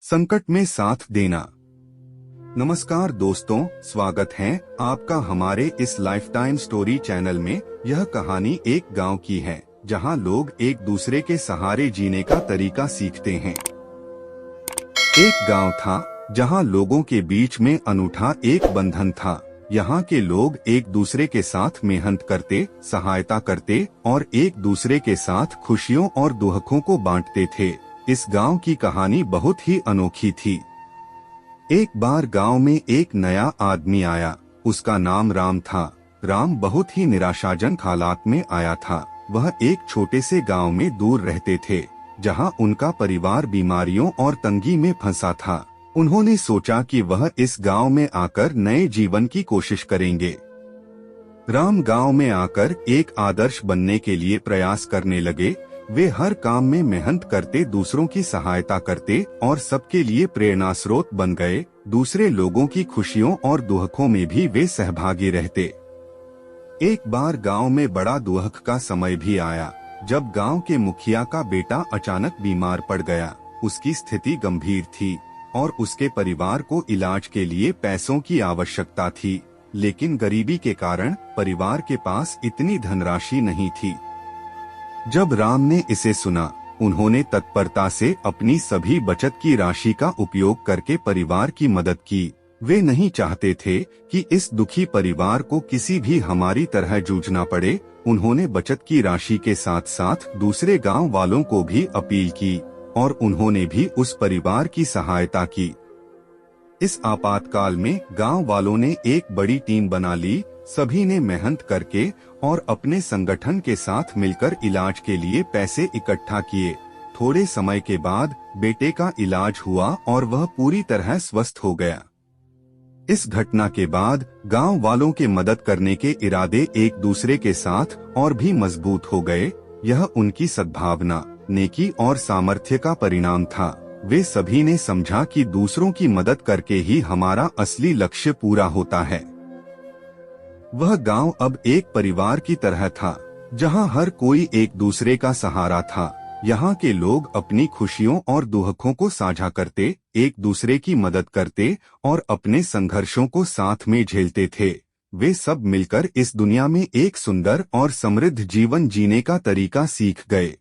संकट में साथ देना। नमस्कार दोस्तों, स्वागत है आपका हमारे इस लाइफटाइम स्टोरी चैनल में। यह कहानी एक गांव की है जहां लोग एक दूसरे के सहारे जीने का तरीका सीखते हैं। एक गांव था जहां लोगों के बीच में अनूठा एक बंधन था। यहाँ के लोग एक दूसरे के साथ मेहनत करते, सहायता करते और एक दूसरे के साथ खुशियों और दुखों को बांटते थे। इस गांव की कहानी बहुत ही अनोखी थी। एक बार गांव में एक नया आदमी आया। उसका नाम राम था। राम बहुत ही निराशाजनक हालात में आया था। वह एक छोटे से गांव में दूर रहते थे, जहां उनका परिवार बीमारियों और तंगी में फंसा था। उन्होंने सोचा कि वह इस गांव में आकर नए जीवन की कोशिश करेंगे। राम गांव में आकर एक आदर्श बनने के लिए प्रयास करने लगे। वे हर काम में मेहनत करते, दूसरों की सहायता करते और सबके लिए प्रेरणा स्रोत बन गए। दूसरे लोगों की खुशियों और दुखों में भी वे सहभागी रहते। एक बार गांव में बड़ा दुख का समय भी आया, जब गांव के मुखिया का बेटा अचानक बीमार पड़ गया। उसकी स्थिति गंभीर थी और उसके परिवार को इलाज के लिए पैसों की आवश्यकता थी, लेकिन गरीबी के कारण परिवार के पास इतनी धनराशि नहीं थी। जब राम ने इसे सुना, उन्होंने तत्परता से अपनी सभी बचत की राशि का उपयोग करके परिवार की मदद की। वे नहीं चाहते थे कि इस दुखी परिवार को किसी भी हमारी तरह जूझना पड़े। उन्होंने बचत की राशि के साथ साथ दूसरे गांव वालों को भी अपील की और उन्होंने भी उस परिवार की सहायता की। इस आपातकाल में गांव वालों ने एक बड़ी टीम बना ली। सभी ने मेहनत करके और अपने संगठन के साथ मिलकर इलाज के लिए पैसे इकट्ठा किए। थोड़े समय के बाद बेटे का इलाज हुआ और वह पूरी तरह स्वस्थ हो गया। इस घटना के बाद गांव वालों के मदद करने के इरादे एक दूसरे के साथ और भी मजबूत हो गए। यह उनकी सद्भावना, नेकी और सामर्थ्य का परिणाम था। वे सभी ने समझा कि दूसरों की मदद करके ही हमारा असली लक्ष्य पूरा होता है। वह गांव अब एक परिवार की तरह था, जहां हर कोई एक दूसरे का सहारा था। यहाँ के लोग अपनी खुशियों और दुखों को साझा करते, एक दूसरे की मदद करते और अपने संघर्षों को साथ में झेलते थे। वे सब मिलकर इस दुनिया में एक सुंदर और समृद्ध जीवन जीने का तरीका सीख गए।